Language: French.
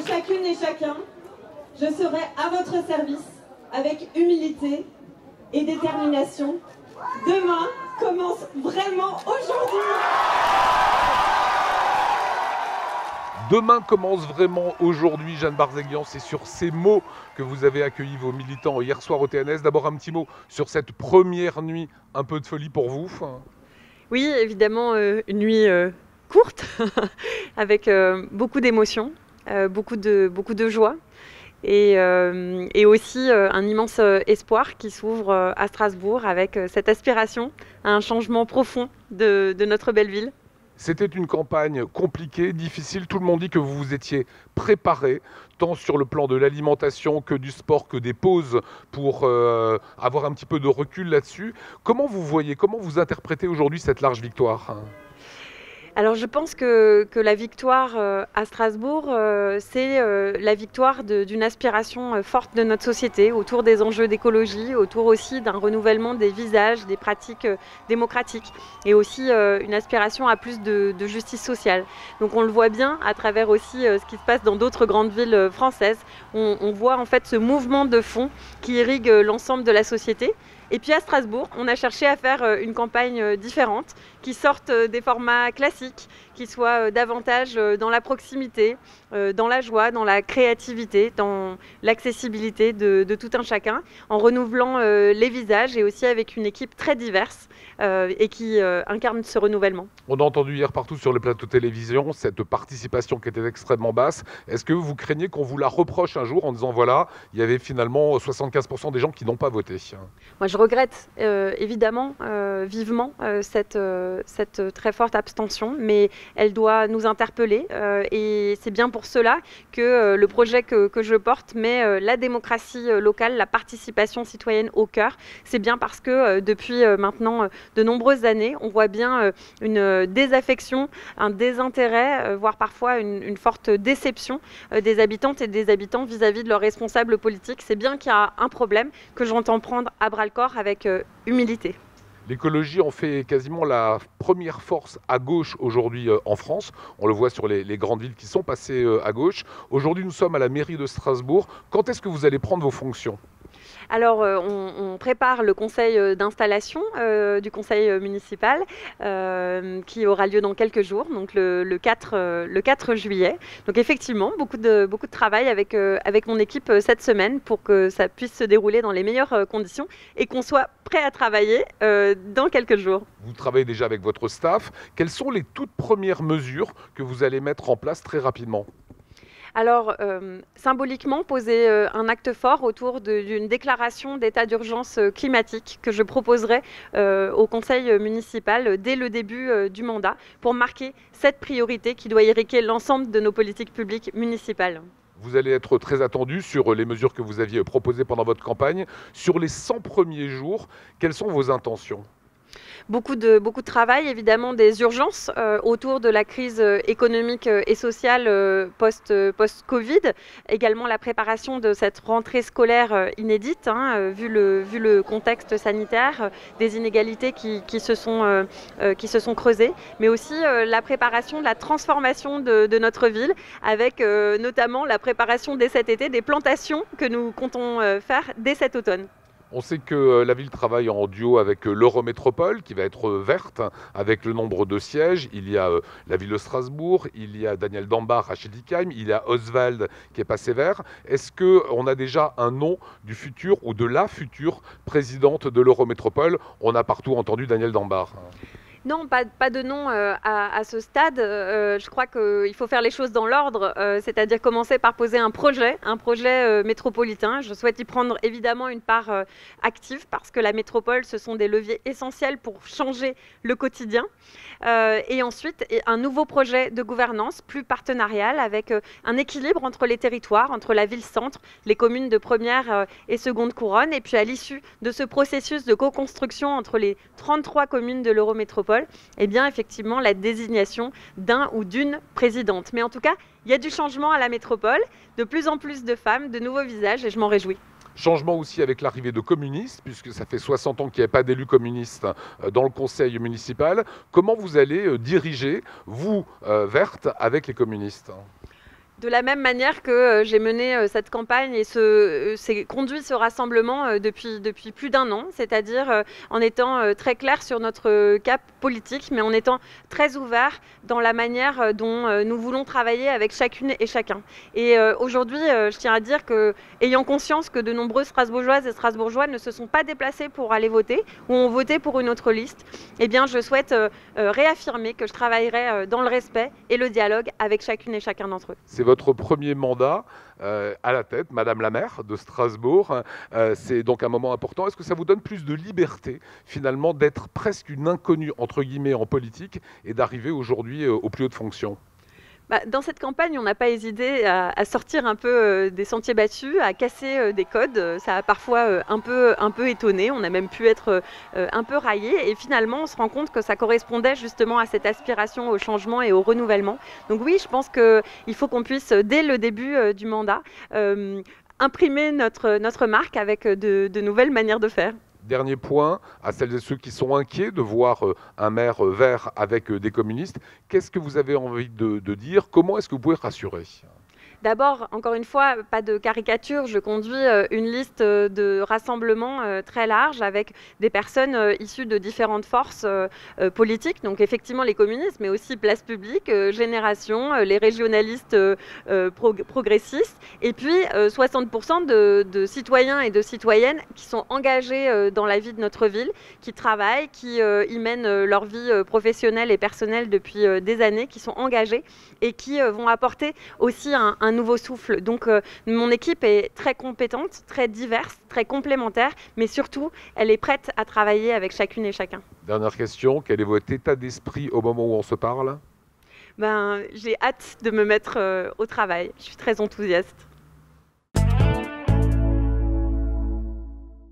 chacune et chacun, je serai à votre service avec humilité et détermination. Demain commence vraiment aujourd'hui. Demain commence vraiment aujourd'hui, Jeanne Barzéguian. C'est sur ces mots que vous avez accueilli vos militants hier soir au TNS. D'abord un petit mot sur cette première nuit, un peu de folie pour vous. Oui, évidemment, une nuit courte, avec beaucoup d'émotions, beaucoup de joie. Et aussi un immense espoir qui s'ouvre à Strasbourg avec cette aspiration à un changement profond de notre belle ville. C'était une campagne compliquée, difficile. Tout le monde dit que vous vous étiez préparé, tant sur le plan de l'alimentation que du sport, que des pauses pour avoir un petit peu de recul là-dessus. Comment vous voyez, comment vous interprétez aujourd'hui cette large victoire ? Alors je pense que la victoire à Strasbourg, c'est la victoire d'une aspiration forte de notre société autour des enjeux d'écologie, autour aussi d'un renouvellement des visages, des pratiques démocratiques et aussi une aspiration à plus de justice sociale. Donc on le voit bien à travers aussi ce qui se passe dans d'autres grandes villes françaises. On voit en fait ce mouvement de fond qui irrigue l'ensemble de la société. Et puis à Strasbourg, on a cherché à faire une campagne différente, qui sorte des formats classiques, qui soit davantage dans la proximité, dans la joie, dans la créativité, dans l'accessibilité de tout un chacun, en renouvelant les visages et aussi avec une équipe très diverse et qui incarne ce renouvellement. On a entendu hier partout sur les plateaux de télévision cette participation qui était extrêmement basse. Est-ce que vous craignez qu'on vous la reproche un jour en disant voilà, il y avait finalement 75% des gens qui n'ont pas voté ? Moi, je regrette évidemment vivement cette très forte abstention, mais elle doit nous interpeller et c'est bien pour cela que le projet que je porte met la démocratie locale, la participation citoyenne au cœur. C'est bien parce que depuis maintenant de nombreuses années, on voit bien une désaffection, un désintérêt, voire parfois une forte déception des habitantes et des habitants vis-à-vis de leurs responsables politiques. C'est bien qu'il y a un problème que j'entends prendre à bras-le-corps avec humilité. L'écologie en fait quasiment la première force à gauche aujourd'hui en France. On le voit sur les grandes villes qui sont passées à gauche. Aujourd'hui, nous sommes à la mairie de Strasbourg. Quand est-ce que vous allez prendre vos fonctions ? Alors, on prépare le conseil d'installation du conseil municipal qui aura lieu dans quelques jours, donc le 4 juillet. Donc effectivement, beaucoup de travail avec mon équipe cette semaine pour que ça puisse se dérouler dans les meilleures conditions et qu'on soit prêt à travailler dans quelques jours. Vous travaillez déjà avec votre staff. Quelles sont les toutes premières mesures que vous allez mettre en place très rapidement ? Alors, symboliquement, poser un acte fort autour d'une déclaration d'état d'urgence climatique que je proposerai au conseil municipal dès le début du mandat pour marquer cette priorité qui doit irriguer l'ensemble de nos politiques publiques municipales. Vous allez être très attendu sur les mesures que vous aviez proposées pendant votre campagne. Sur les 100 premiers jours, quelles sont vos intentions ? Beaucoup de travail, évidemment des urgences autour de la crise économique et sociale post-Covid. Également la préparation de cette rentrée scolaire inédite, vu le contexte sanitaire, des inégalités qui se sont creusées, mais aussi la préparation de la transformation de notre ville, avec notamment la préparation dès cet été des plantations que nous comptons faire dès cet automne. On sait que la ville travaille en duo avec l'Eurométropole, qui va être verte, avec le nombre de sièges. Il y a la ville de Strasbourg, il y a Daniel Dambach à Schiltigheim, il y a Oswald qui est passé vert. Est-ce qu'on a déjà un nom du futur ou de la future présidente de l'Eurométropole ? On a partout entendu Daniel Dambach. Non, pas de nom à ce stade. Je crois qu'il faut faire les choses dans l'ordre, c'est-à-dire commencer par poser un projet métropolitain. Je souhaite y prendre évidemment une part active parce que la métropole, ce sont des leviers essentiels pour changer le quotidien. Et ensuite, un nouveau projet de gouvernance plus partenarial avec un équilibre entre les territoires, entre la ville-centre, les communes de première et seconde couronne. Et puis à l'issue de ce processus de co-construction entre les 33 communes de l'Eurométropole, eh bien effectivement la désignation d'un ou d'une présidente. Mais en tout cas, il y a du changement à la métropole, de plus en plus de femmes, de nouveaux visages et je m'en réjouis. Changement aussi avec l'arrivée de communistes, puisque ça fait 60 ans qu'il n'y a pas d'élus communistes dans le conseil municipal. Comment vous allez diriger, vous, Verte, avec les communistes ? De la même manière que j'ai mené cette campagne et conduit ce rassemblement depuis plus d'un an, c'est-à-dire en étant très clair sur notre cap politique, mais en étant très ouvert dans la manière dont nous voulons travailler avec chacune et chacun. Et aujourd'hui, je tiens à dire que, ayant conscience que de nombreuses Strasbourgeoises et Strasbourgeois ne se sont pas déplacés pour aller voter ou ont voté pour une autre liste, eh bien, je souhaite réaffirmer que je travaillerai dans le respect et le dialogue avec chacune et chacun d'entre eux. C'est votre premier mandat à la tête, Madame la maire de Strasbourg. C'est donc un moment important. Est-ce que ça vous donne plus de liberté, finalement, d'être presque une inconnue, entre guillemets, en politique et d'arriver aujourd'hui aux plus hautes fonctions ? Dans cette campagne, on n'a pas hésité à sortir un peu des sentiers battus, à casser des codes. Ça a parfois un peu étonné, on a même pu être un peu raillé. Et finalement, on se rend compte que ça correspondait justement à cette aspiration au changement et au renouvellement. Donc oui, je pense qu'il faut qu'on puisse, dès le début du mandat, imprimer notre marque avec de nouvelles manières de faire. Dernier point, à celles et ceux qui sont inquiets de voir un maire vert avec des communistes, qu'est-ce que vous avez envie de dire? Comment est-ce que vous pouvez rassurer? D'abord, encore une fois, pas de caricature, je conduis une liste de rassemblements très large avec des personnes issues de différentes forces politiques, donc effectivement les communistes, mais aussi Place Publique, Génération, les régionalistes progressistes, et puis 60% de citoyens et de citoyennes qui sont engagés dans la vie de notre ville, qui travaillent, qui y mènent leur vie professionnelle et personnelle depuis des années, qui sont engagés et qui vont apporter aussi un nouveau souffle. Donc mon équipe est très compétente, très diverse, très complémentaire, mais surtout, elle est prête à travailler avec chacune et chacun. Dernière question, quel est votre état d'esprit au moment où on se parle? J'ai hâte de me mettre au travail. Je suis très enthousiaste.